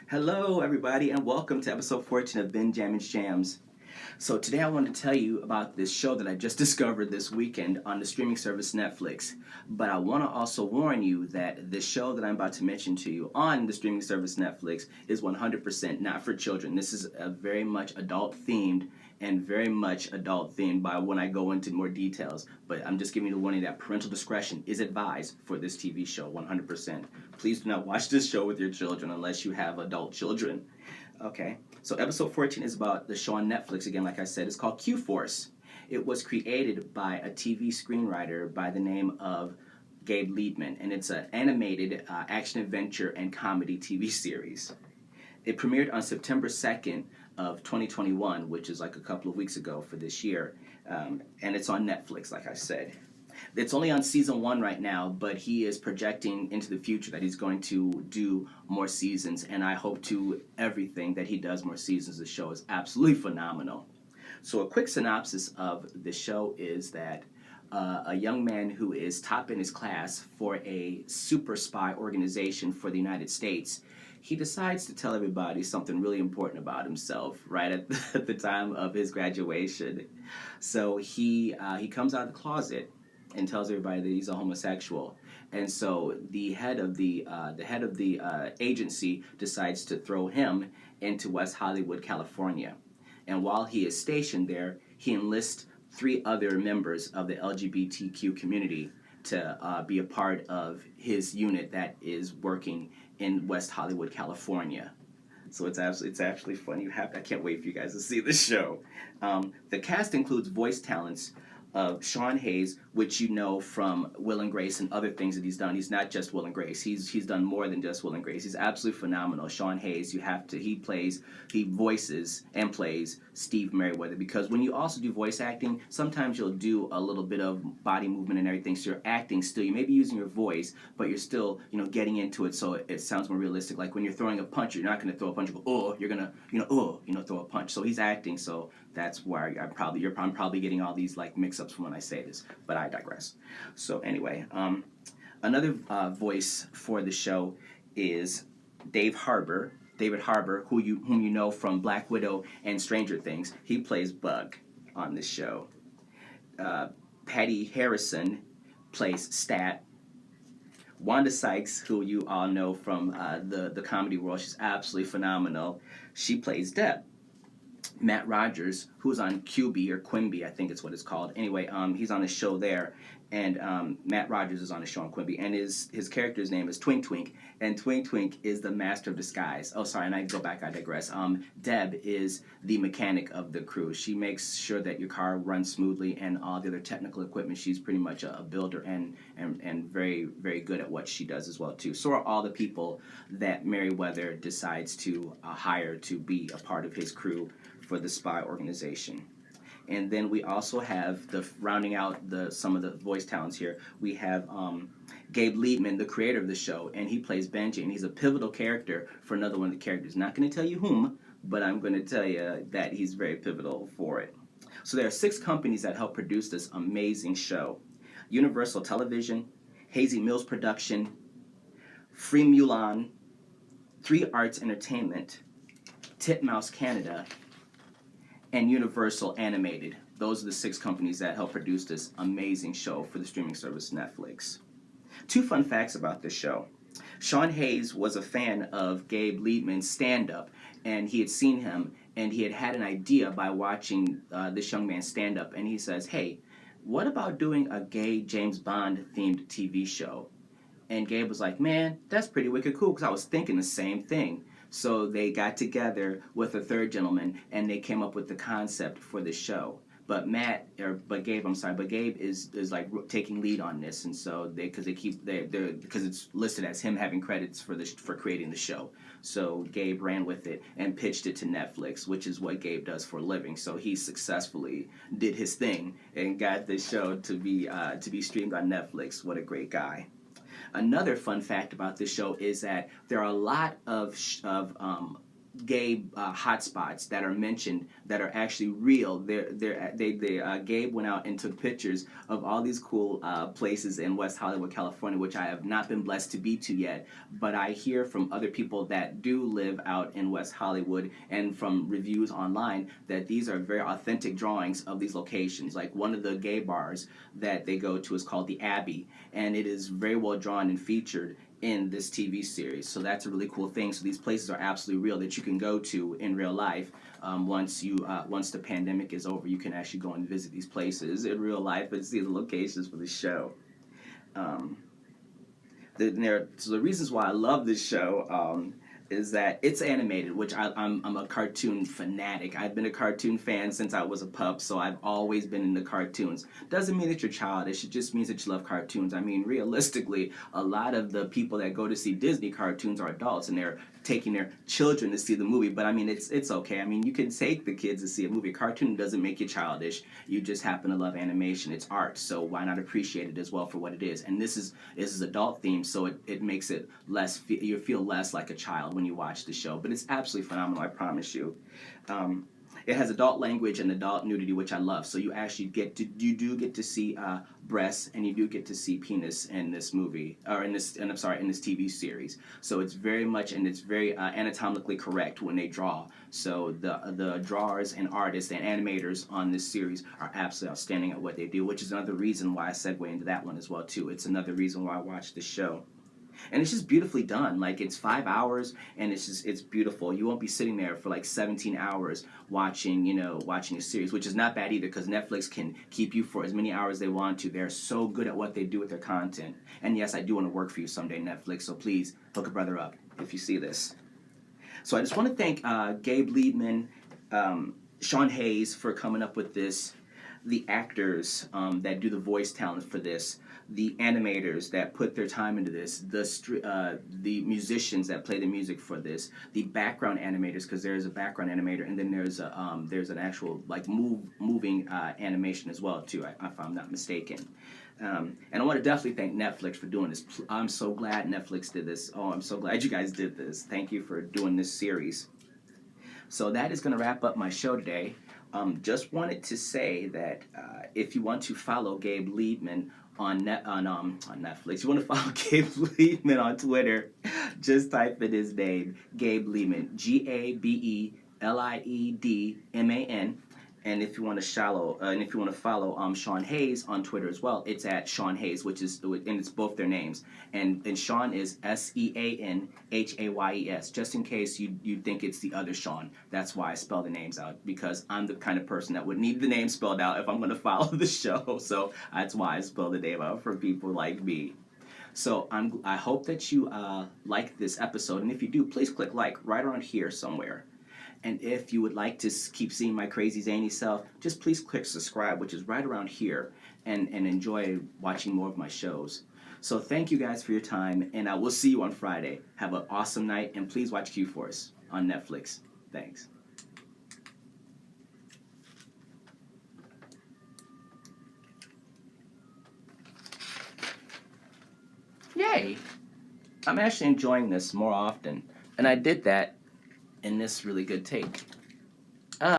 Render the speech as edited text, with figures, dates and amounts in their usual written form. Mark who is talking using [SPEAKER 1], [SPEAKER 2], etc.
[SPEAKER 1] Hello, everybody, and welcome to episode 14 of Ben Jammin Shams. So today I wanted to tell you about this show that I just discovered this weekend on the streaming service Netflix. But I want to also warn you that the show that I'm about to mention to you on the streaming service Netflix is 100% not for children. This is a very much adult themed and very much adult themed by when I go into more details. But I'm just giving you the warning that parental discretion is advised for this TV show 100%. Please do not watch this show with your children unless you have adult children. Okay, so episode 14 is about the show on Netflix. Again, like I said, it's called Q-Force. It was created by a TV screenwriter by the name of Gabe Liebman, and it's an animated action-adventure and comedy TV series. It premiered on September 2nd of 2021, which is like a couple of weeks ago for this year, and it's on Netflix, like I said. It's only on season 1 right now, but he is projecting into the future that he's going to do more seasons, and I hope to everything that he does more seasons. The show is absolutely phenomenal. So a quick synopsis of the show is that a young man who is top in his class for a super spy organization for the United States, he decides to tell everybody something really important about himself right at the time of his graduation. So he comes out of the closet and tells everybody that he's a homosexual. And so the head of the agency decides to throw him into West Hollywood, California. And while he is stationed there, he enlists 3 other members of the LGBTQ community to be a part of his unit that is working in West Hollywood, California. So it's actually funny. I can't wait for you guys to see the show. The cast includes voice talents of Sean Hayes, which you know from Will and Grace and other things that he's done. He's not just Will and Grace. He's done more than just Will and Grace. He's absolutely phenomenal. Sean Hayes, he voices and plays Steve Merriweather, because when you also do voice acting, sometimes you'll do a little bit of body movement and everything, so you're acting still. You may be using your voice, but you're still, getting into it so it sounds more realistic. Like when you're throwing a punch, you're not going to throw a punch and go, oh, you're going to, throw a punch. So he's acting, so that's why I'm probably getting all these like mix-ups from when I say this, but I digress. So anyway, another voice for the show is David Harbour, whom you know from Black Widow and Stranger Things. He plays Bug on this show. Patty Harrison plays Stat. Wanda Sykes, who you all know from the comedy world, she's absolutely phenomenal. She plays Deb. Matt Rogers, who's on QB or Quimby, I think it's what it's called. Anyway, he's on a show there, and Matt Rogers is on a show on Quimby, and his character's name is Twink Twink, and Twink Twink is the master of disguise. Oh, sorry, and I digress. Deb is the mechanic of the crew. She makes sure that your car runs smoothly and all the other technical equipment. She's pretty much a builder and very, very good at what she does as well, too. So are all the people that Merriweather decides to hire to be a part of his crew for the spy organization. And then we also have rounding out some of the voice talents here, we have Gabe Liebman, the creator of the show, and he plays Benji, and he's a pivotal character for another one of the characters. Not going to tell you whom, but I'm going to tell you that he's very pivotal for it. So there are 6 companies that help produce this amazing show: Universal Television, Hazy Mills Production, Free Mulan, 3 Arts Entertainment, Titmouse Canada, and Universal Animated. Those are the 6 companies that help produce this amazing show for the streaming service Netflix. 2 fun facts about this show. Sean Hayes was a fan of Gabe Liebman's stand-up, and he had seen him, and he had an idea by watching this young man stand up, and he says, hey, what about doing a gay James Bond-themed TV show? And Gabe was like, man, that's pretty wicked cool, because I was thinking the same thing. So they got together with a 3rd gentleman, and they came up with the concept for the show. But Gabe is like taking lead on this, and so because it's listed as him having credits for creating the show. So Gabe ran with it and pitched it to Netflix, which is what Gabe does for a living. So he successfully did his thing and got this show to be streamed on Netflix. What a great guy. Another fun fact about this show is that there are a lot of gay hotspots that are mentioned that are actually real. Gabe went out and took pictures of all these cool places in West Hollywood, California, which I have not been blessed to be to yet. But I hear from other people that do live out in West Hollywood and from reviews online that these are very authentic drawings of these locations. Like one of the gay bars that they go to is called the Abbey, and it is very well drawn and featured in this TV series. So that's a really cool thing. So these places are absolutely real that you can go to in real life. Once the pandemic is over, you can actually go and visit these places in real life and see the locations for the show. So the reasons why I love this show is that it's animated, which I'm a cartoon fanatic. I've been a cartoon fan since I was a pup, so I've always been into cartoons. Doesn't mean that you're childish, it just means that you love cartoons. I mean, realistically, a lot of the people that go to see Disney cartoons are adults, and they're taking their children to see the movie. But I mean, it's okay. I mean, you can take the kids to see a movie. A cartoon doesn't make you childish. You just happen to love animation. It's art, so why not appreciate it as well for what it is? And this is adult themed, so it makes it less. You feel less like a child when you watch the show. But it's absolutely phenomenal. I promise you. It has adult language and adult nudity, which I love. So you actually you do get to see breasts, and you do get to see penis in this movie, or in this TV series. So it's very much, and it's very anatomically correct when they draw. So the drawers and artists and animators on this series are absolutely outstanding at what they do, which is another reason why I segue into that one as well too. It's another reason why I watch this show. And it's just beautifully done. Like, it's 5 hours, and it's beautiful. You won't be sitting there for like 17 hours watching a series, which is not bad either, because Netflix can keep you for as many hours they want to. They're so good at what they do with their content. And yes, I do want to work for you someday, Netflix, so please hook a brother up if you see this. So I just want to thank Gabe Liebman, Sean Hayes for coming up with this, the actors that do the voice talent for this, the animators that put their time into this, the musicians that play the music for this, the background animators, because there's a background animator, and then there's an actual like moving animation as well too, if I'm not mistaken. And I want to definitely thank Netflix for doing this. I'm so glad Netflix did this. Oh, I'm so glad you guys did this. Thank you for doing this series. So that is going to wrap up my show today. Just wanted to say that if you want to follow Gabe Liebman on Netflix, you want to follow Gabe Liebman on Twitter, just type in his name, Gabe Liebman, GABELIEDMAN. And if you want to follow Sean Hayes on Twitter as well, it's at Sean Hayes, and it's both their names. And Sean is SEANHAYES. Just in case you think it's the other Sean, that's why I spell the names out, because I'm the kind of person that would need the name spelled out if I'm going to follow the show. So that's why I spell the name out for people like me. So I hope that you like this episode, and if you do, please click like right around here somewhere. And if you would like to keep seeing my crazy zany self, just please click subscribe, which is right around here, and enjoy watching more of my shows. So thank you guys for your time, and I will see you on Friday. Have an awesome night, and please watch Q-Force on Netflix. Thanks. Yay! I'm actually enjoying this more often, and I did that in this really good take.